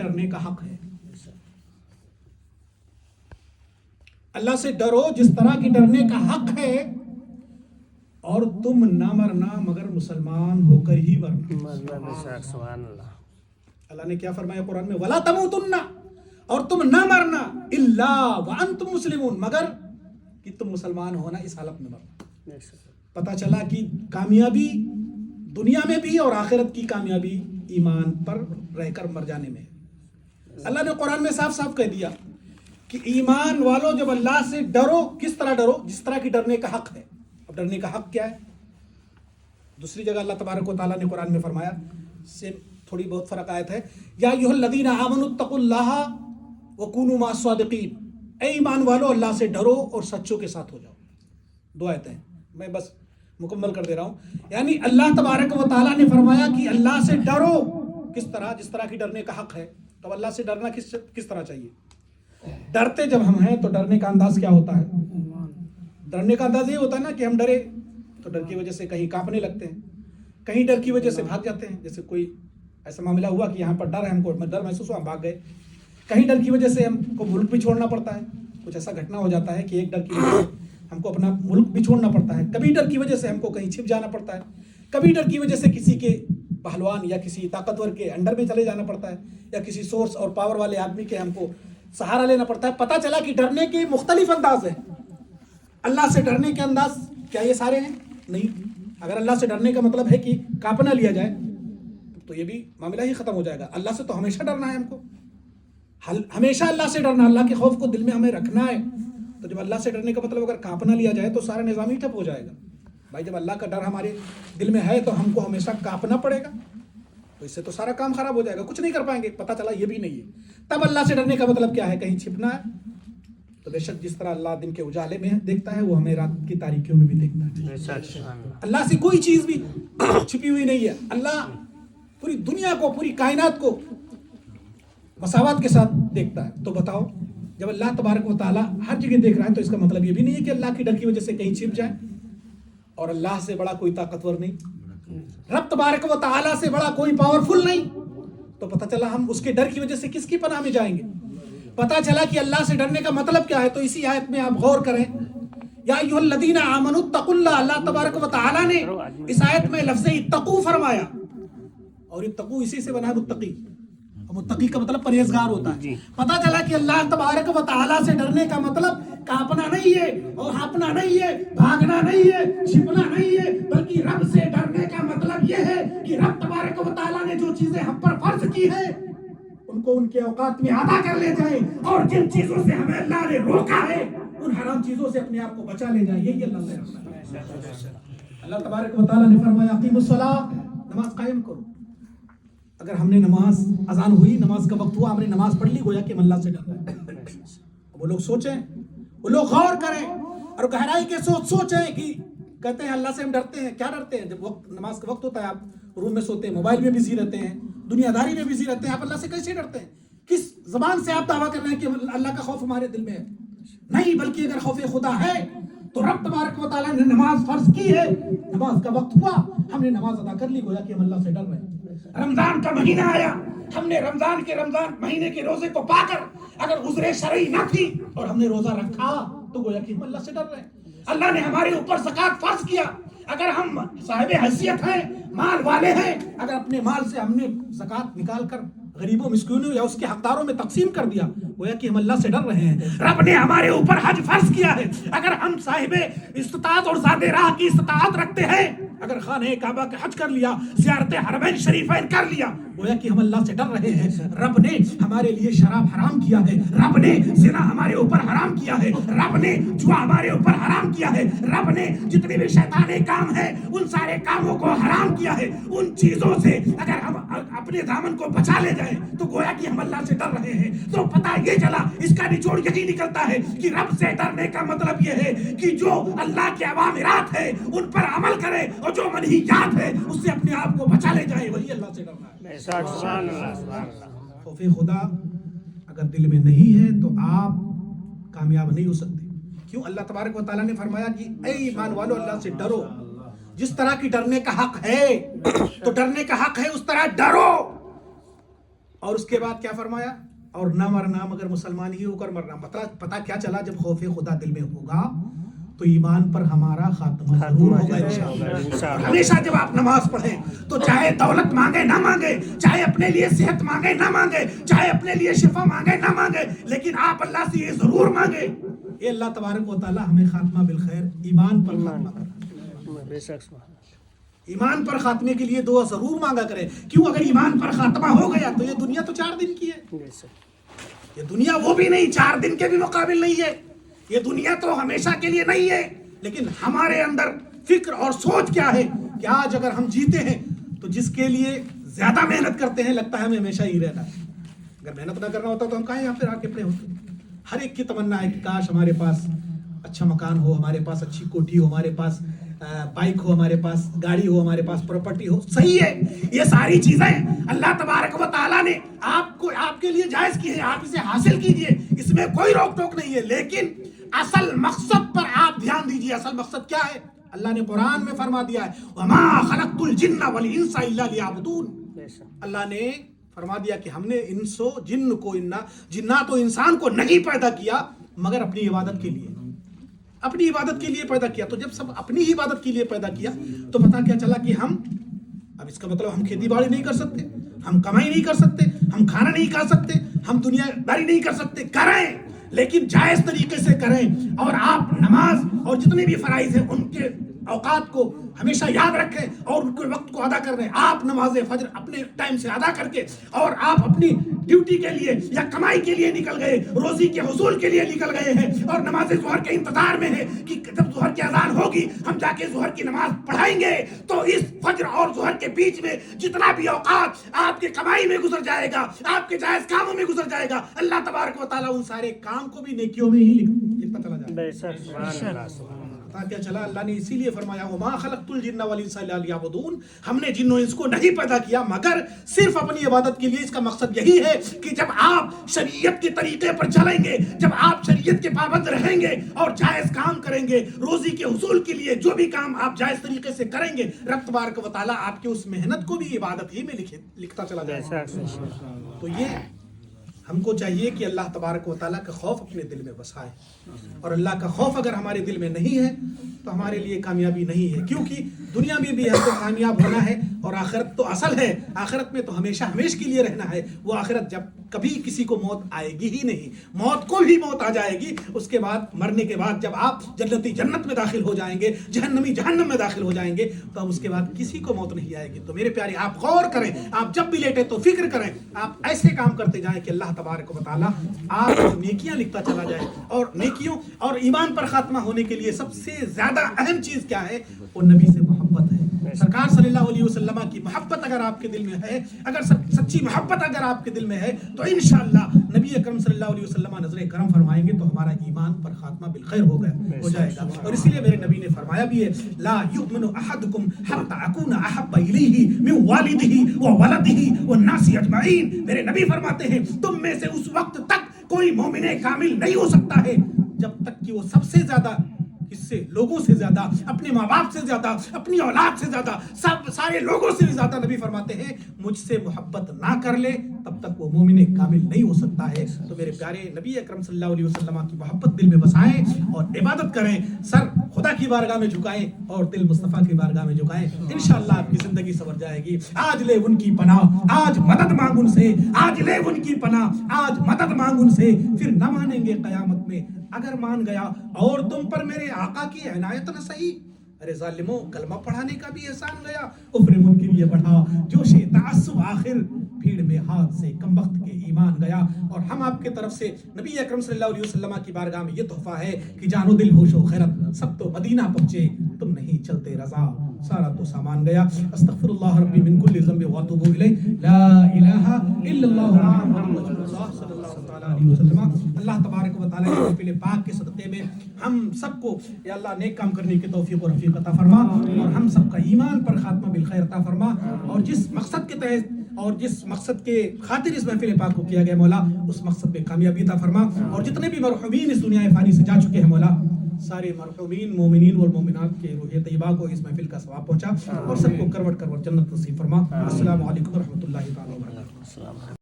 ڈرنے کا حق ہے. اللہ سے ڈرو جس طرح کی ڈرنے کا حق ہے, اور تم نہ مرنا مگر مسلمان ہو کر ہی مرنا. اللہ نے کیا فرمایا قرآن میں, وَلَا تَمُوتُنَّ, اور تم نہ مرنا الا وانتم مسلمون, مگر کہ تم مسلمان ہونا اس حالت میں مرنا. پتہ چلا کہ کامیابی دنیا میں بھی اور آخرت کی کامیابی ایمان پر رہ کر مر جانے میں. اللہ نے قرآن میں صاف صاف کہہ دیا کہ ایمان والوں جب اللہ سے ڈرو, کس طرح ڈرو, جس طرح کی ڈرنے کا حق ہے. اب ڈرنے کا حق کیا ہے؟ دوسری جگہ اللہ تبارک و تعالیٰ نے قرآن میں فرمایا, سے تھوڑی بہت فرق آیت ہے, یا ایھا الذین آمنوا اتقوا اللہ وکونوا مع الصادقین, اے ایمان والو اللہ سے ڈرو اور سچوں کے ساتھ ہو جاؤ. 2 آیتیں ہیں, میں بس مکمل کر دے رہا ہوں. یعنی اللہ تبارک و تعالیٰ نے فرمایا کہ اللہ سے ڈرو کس طرح, جس طرح کی ڈرنے کا حق ہے. تو اللہ سے ڈرنا کس طرح چاہیے؟ ڈرتے جب ہم ہیں تو ڈرنے کا انداز کیا ہوتا ہے؟ ڈرنے کا انداز یہ ہوتا ہے نا کہ ہم ڈرے تو ڈر کی وجہ سے کہیں کانپنے لگتے ہیں, کہیں ڈر کی وجہ سے بھاگ جاتے ہیں. جیسے کوئی ایسا معاملہ ہوا کہ یہاں پر ڈر ہے, ہم کو ڈر محسوس ہوا, ہم بھاگ گئے. کہیں ڈر کی وجہ سے ہم کو ملک بھی چھوڑنا پڑتا ہے. کچھ ایسا گھٹنا ہو جاتا ہے کہ ایک ڈر کی وجہ سے ہم کو اپنا ملک بھی چھوڑنا پڑتا ہے. کبھی ڈر کی وجہ سے ہم کو کہیں چھپ جانا پڑتا ہے. کبھی ڈر کی وجہ سے کسی کے پہلوان یا کسی طاقتور کے انڈر میں چلے جانا پڑتا ہے, یا کسی سورس اور پاور والے آدمی کے ہم کو سہارا لینا پڑتا ہے. پتہ چلا کہ ڈرنے کے مختلف انداز ہیں. اللہ سے ڈرنے کے انداز کیا یہ سارے ہیں؟ نہیں. اگر اللہ سے ڈرنے کا مطلب ہے کہ کانپنا لیا جائے تو یہ بھی معاملہ ہی ختم ہو جائے گا. اللہ سے تو ہمیشہ ڈرنا ہے ہم کو, ہمیشہ اللہ سے ڈرنا, اللہ کے خوف کو دل میں ہمیں رکھنا ہے. تو جب اللہ سے ڈرنے کا مطلب اگر کانپنا لیا جائے تو سارا نظام ہی ٹھپ ہو جائے گا. بھائی جب اللہ کا ڈر ہمارے دل میں ہے تو ہم کو ہمیشہ کانپنا پڑے گا, تو اس سے تو سارا کام خراب ہو جائے گا, کچھ نہیں کر پائیں گے. پتہ چلا یہ بھی نہیں ہے. تب اللہ سے ڈرنے کا مطلب کیا ہے؟ کہیں چھپنا ہے. تو بے شک جس طرح اللہ دن کے اجالے میں دیکھتا ہے وہ ہمیں رات کی تاریکیوں میں بھی دیکھتا ہے. اللہ سے کوئی چیز بھی چھپی ہوئی نہیں ہے. اللہ پوری دنیا کو, پوری کائنات کو مساوات کے ساتھ دیکھتا ہے. تو بتاؤ, جب اللہ تبارک و تعالیٰ ہر جگہ دیکھ رہا ہے تو اس کا مطلب یہ بھی نہیں ہے کہ اللہ کی ڈر کی وجہ سے کہیں چھپ جائے. اور اللہ سے بڑا کوئی طاقتور نہیں, رب تبارک و تعالیٰ سے بڑا کوئی پاورفل نہیں. تو پتہ چلا ہم اس کے ڈر کی وجہ سے کس کی پناہ میں جائیں گے. پتہ چلا کہ اللہ سے ڈرنے کا مطلب کیا ہے. تو اسی آیت میں آپ غور کریں, یا ایھا الذین آمنوا اتقوا اللہ, اللہ تبارک و تعالیٰ نے اس آیت میں لفظ اتقوا فرمایا, اور اتقوا اسی سے بنا ہے متقی. متقی کا مطلب پرہیزگار ہوتا ہے. پتہ چلا کہ اللہ تبارک و تعالیٰ سے ڈرنے کا مطلب کانپنا نہیں ہے, اور ہانپنا نہیں ہے, بھاگنا نہیں ہے, چھپنا نہیں ہے, بلکہ رب سے ڈرنے کا مطلب یہ ہے کہ رب تبارک و تعالیٰ نے جو چیزیں ہم پر فرض کی ہیں ان کو ان کے اوقات میں ادا کر لے جائیں, اور جن چیزوں سے ہمیں اللہ نے روکا ہے ان حرام چیزوں سے اپنے آپ کو بچا لے جائیں. یہی اللہ سے ڈرنا ہے. اللہ تبارک و تعالیٰ نے فرمایا اقیموا الصلاۃ, نماز قائم کرو. اگر ہم نے نماز, اذان ہوئی, نماز کا وقت ہوا, ہم نے نماز پڑھ لی, گویا کہ ہم اللہ سے ڈر رہے ہیں. وہ لوگ سوچیں, وہ لوگ غور کریں اور گہرائی کے سوچیں کہ کہتے ہیں اللہ سے ہم ڈرتے ہیں. کیا ڈرتے ہیں؟ جب وقت نماز کا وقت ہوتا ہے آپ روم میں سوتے ہیں, موبائل میں بزی رہتے ہیں, دنیا داری میں بزی رہتے ہیں, آپ اللہ سے کیسے ڈرتے ہیں؟ کس زبان سے آپ دعویٰ کر رہے ہیں کہ اللہ کا خوف ہمارے دل میں ہے؟ نہیں, بلکہ اگر خوف خدا ہے تو رب تبارک و تعالیٰ نے نماز فرض کی ہے, نماز کا وقت ہوا, ہم نے نماز ادا کر لی, گویا کہ ہم اللہ سے ڈر رہے ہیں. رمضان کا مہینہ آیا, ہم نے رمضان مہینے کے روزے کو پا کر اگر عذر شرعی نہ تھی اور ہم نے روزہ رکھا تو گویا کہ ہم اللہ سے ڈر رہے ہیں. اللہ نے ہمارے اوپر زکوٰۃ فرض کیا, اگر ہم صاحب حیثیت ہیں, مال والے ہیں, اگر اپنے مال سے ہم نے زکوٰۃ نکال کر غریبوں, مسکینوں یا اس کے حقداروں میں تقسیم کر دیا, گویا کہ ہم اللہ سے ڈر رہے ہیں. رب نے ہمارے اوپر حج فرض کیا ہے, اگر ہم صاحب استطاعت اور ذات راہ کی استطاعت رکھتے ہیں, اگر خانہ کعبہ کا حج کر لیا, زیارت حرمین شریفین کر لیا, گویا کہ ہم اللہ سے ڈر رہے ہیں. رب نے ہمارے لیے شراب حرام کیا ہے, رب نے زنا ہمارے اوپر حرام کیا ہے, رب نے جوا ہمارے اوپر حرام کیا ہے, رب نے جتنے بھی شیطانے کام ہیں ان سارے کاموں کو حرام کیا ہے. ان چیزوں سے اگر ہم اپنے دامن کو بچا لے جائیں تو گویا کہ ہم اللہ سے ڈر رہے ہیں. تو پتہ یہ چلا, اس کا نچوڑ یہی نکلتا ہے کہ رب سے ڈرنے کا مطلب یہ ہے کہ جو اللہ کے اوامرات ہیں ان پر عمل کرے, اور جو منہیات ہے اس سے اپنے آپ کو بچا لے جائے, وہی اللہ سے ڈرنا ہے. خوف خدا اگر دل میں نہیں ہے تو آپ کامیاب نہیں ہو سکتے. کیوں؟ اللہ تبارک و تعالیٰ نے فرمایا کہ اے ایمان والو اللہ سے ڈرو, جس طرح کی ڈرنے کا حق ہے تو ڈرنے کا حق ہے اس طرح ڈرو. اور اس کے بعد کیا فرمایا؟ اور نہ مرنا مگر مسلمان ہی ہو کر مرنا. پتا کیا چلا؟ جب خوف خدا دل میں ہوگا تو ایمان پر ہمارا خاتمہ ضرور ہوگا انشاءاللہ. ہمیشہ جب آپ نماز پڑھیں تو چاہے دولت مانگے نہ مانگے، چاہے اپنے لیے صحت مانگے نہ مانگے، چاہے اپنے لیے شفا مانگے نہ مانگے، لیکن آپ اللہ سے یہ ضرور مانگے اے اللہ تبارک و تعالی ہمیں خاتمہ بالخیر ایمان پر خاتمہ کرنا. ایمان پر خاتمے کے لیے دعا ضرور مانگا کرے. کیوں؟ اگر ایمان پر خاتمہ ہو گیا تو یہ دنیا تو 4 دن کی ہے. یہ دنیا وہ بھی نہیں، 4 دن کے بھی مقابل نہیں ہے. یہ دنیا تو ہمیشہ کے لیے نہیں ہے. لیکن ہمارے اندر فکر اور سوچ کیا ہے کہ آج اگر ہم جیتے ہیں تو جس کے لیے زیادہ محنت کرتے ہیں لگتا ہے ہمیں ہمیشہ ہی رہنا ہے. اگر محنت نہ کرنا ہوتا تو ہم کہیں یہاں پہ آ کے پڑے ہوتے. ہر ایک کی تمنا ہے کہ کاش ہمارے پاس اچھا مکان ہو، ہمارے پاس اچھی کوٹھی ہو، ہمارے پاس بائک ہو، ہمارے پاس گاڑی ہو، ہمارے پاس پراپرٹی ہو. صحیح ہے، یہ ساری چیزیں اللہ تبارک و تعالیٰ نے آپ کو آپ کے لیے جائز کی ہے. آپ اسے حاصل کیجئے، اس میں کوئی روک ٹوک نہیں ہے. لیکن اصل مقصد پر آپ دھیان دیجئے. اصل مقصد کیا ہے؟ اللہ نے قرآن میں فرما دیا ہے وَمَا خَلَقْتُ الْجِنَّ وَالْإِنسَ إِلَّا لِيَعْبُدُونَ. اللہ نے فرما دیا کہ ہم نے انس و جن کو جنات و انسان کو نہیں پیدا کیا مگر اپنی عبادت کے لیے، اپنی عبادت کے لیے پیدا کیا. تو جب سب اپنی ہی عبادت کے لیے پیدا کیا تو پتہ کیا چلا کہ ہم اب اس کا مطلب ہم کھیتی باڑی نہیں کر سکتے، ہم کمائی نہیں کر سکتے، ہم کھانا نہیں کھا سکتے، ہم دنیا داری نہیں کر سکتے. کریں لیکن جائز طریقے سے کریں. اور آپ نماز اور جتنے بھی فرائض ہیں ان کے اوقات کو ہمیشہ یاد رکھیں اور ان کے وقت کو ادا کر رہے ہیں. آپ نماز فجر اپنے ٹائم سے ادا کر کے اور آپ اپنی ڈیوٹی کے لیے یا کمائی کے لیے نکل گئے، روزی کے حصول کے لیے نکل گئے ہیں اور نماز ظہر کے انتظار میں ہے کہ جب ظہر کی اذان ہوگی ہم جا کے ظہر کی نماز پڑھائیں گے. تو اس فجر اور ظہر کے بیچ میں جتنا بھی اوقات آپ کے کمائی میں گزر جائے گا، آپ کے جائز کاموں میں گزر جائے گا، اللہ تبارک و تعالیٰ ان سارے کام کو بھی نیکیوں میں ہی لکھتا چلا جائے گا. پتا کیا چلا؟ اللہ نے اسی لیے فرمایا وَمَا خَلَقْتُ الْجِنَّ وَالْإِنسَ إِلَّا لِيَعْبُدُونَ. ہم نے جن و انس کو نہیں پیدا کیا مگر صرف اپنی عبادت کے لیے. اس کا مقصد یہی ہے کہ جب آپ شریعت کے طریقے پر چلیں گے، جب آپ شریعت کے پابند رہیں گے اور جائز کام کریں گے، روزی کے حصول کے لیے جو بھی کام آپ جائز طریقے سے کریں گے، رب تبارک و تعالیٰ آپ کی اس محنت کو بھی عبادت ہی میں لکھتا چلا جائے گا. تو یہ ہم کو چاہیے کہ اللہ تبارک و تعالیٰ کا خوف اپنے دل میں بسائے. اور اللہ کا خوف اگر ہمارے دل میں نہیں ہے تو ہمارے لیے کامیابی نہیں ہے. کیونکہ دنیا میں بھی ہم کو کامیاب ہونا ہے اور آخرت تو اصل ہے. آخرت میں تو ہمیشہ ہمیشہ کے لیے رہنا ہے. وہ آخرت جب کبھی کسی کو موت آئے گی ہی نہیں. موت کو بھی موت آ جائے گی. اس کے بعد مرنے کے بعد جب آپ جنتی جنت میں داخل ہو جائیں گے، جہنمی جہنم میں داخل ہو جائیں گے، تو اس کے بعد کسی کو موت نہیں آئے گی. تو میرے پیارے آپ غور کریں، آپ جب بھی لیٹے تو فکر کریں، آپ ایسے کام کرتے جائیں کہ اللہ تبارک و تعالیٰ آپ کو نیکیاں لکھتا چلا جائے. اور نیکیوں اور ایمان پر خاتمہ ہونے کے لیے سب سے زیادہ اہم چیز کیا ہے؟ وہ نبی سے محبت ہے. سرکار صلی اللہ علیہ وسلم کی محبت اگر آپ کے دل میں ہے، اگر سچی محبت اگر آپ کے دل میں ہے تو انشاءاللہ نبی اکرم صلی اللہ علیہ وسلم نظر کرم فرمائیں گے تو ہمارا ایمان پر خاتمہ بالخیر ہو جائے گا. اور اسی لیے میرے نبی نے فرمایا بھی ہے لا یؤمن احدکم حتی اکون احب الیہ من والدہ وولدہ والناس اجمعین. میرے نبی فرماتے ہیں تم میں سے اس وقت تک کوئی مومن کامل نہیں ہو سکتا ہے جب تک کہ وہ سب سے زیادہ اس سے لوگوں سے زیادہ، اپنے ماں باپ سے زیادہ، اپنی اولاد سے زیادہ، سارے لوگوں سے بھی زیادہ نبی فرماتے ہیں مجھ سے محبت نہ کر لے تب تک وہ مومن کامل نہیں ہو سکتا ہے. تو میرے پیارے نبی اکرم صلی اللہ علیہ وسلم کی محبت دل میں بسائیں اور عبادت کریں. سر خدا کی بارگاہ میں جھکائیں اور دل مصطفیٰ کی بارگاہ میں جھکائیں. انشاءاللہ آپ کی زندگی سنور جائے گی. آج لے ان کی پناہ، آج مدد مانگ ان سے، آج لے ان کی پناہ، آج مدد مانگ ان سے. پھر نہ مانیں گے قیامت میں اگر مان گیا اور تم پر میرے آقا کی عنایت نہ سہی. ارے ظالموں، کلمہ پڑھانے کا بھی احسان گیا، کفر منکر یہ بڑھا، جوش تعصب آخر بھیڑ میں ہاتھ سے کم وقت کے ایمان گیا. اور ہم آپ کے طرف سے نبی اکرم صلی اللہ علیہ وسلم کی بارگاہ میں یہ تحفہ ہے کہ جان و دل ہوش و خیرت سب تو مدینہ پہنچے، تم نہیں چلتے رضا، سارا تو سامان گیا. استغفر اللہ ربی من کل ذنب واتوب الیہ، لا الہ الا اللہ محمد رسول اللہ صلی اللہ تعالی علیہ وسلم. اللہ تبارک و تعالی کے محفل پاک کے صدقے میں ہم سب کو یا اللہ نیک کام کرنے کی توفیق و رفیق عطا فرما اور ہم سب کا ایمان پر خاتمہ بالخیر عطا فرما. اور جس مقصد کے تحت اور جس مقصد کے خاطر اس محفل پاک کو کیا گیا مولا، اس مقصد پہ کامیابی عطا فرما. اور جتنے بھی مرحومین اس دنیا فانی سے جا چکے ہیں مولا، سارے مرحومین مومنین والمومنات کے روح طیبہ کو اس محفل کا ثواب پہنچا اور سب کو کروٹ کروٹ جنت نصیب فرما. السلام علیکم ورحمۃ اللہ تعالی وبرکاتہ.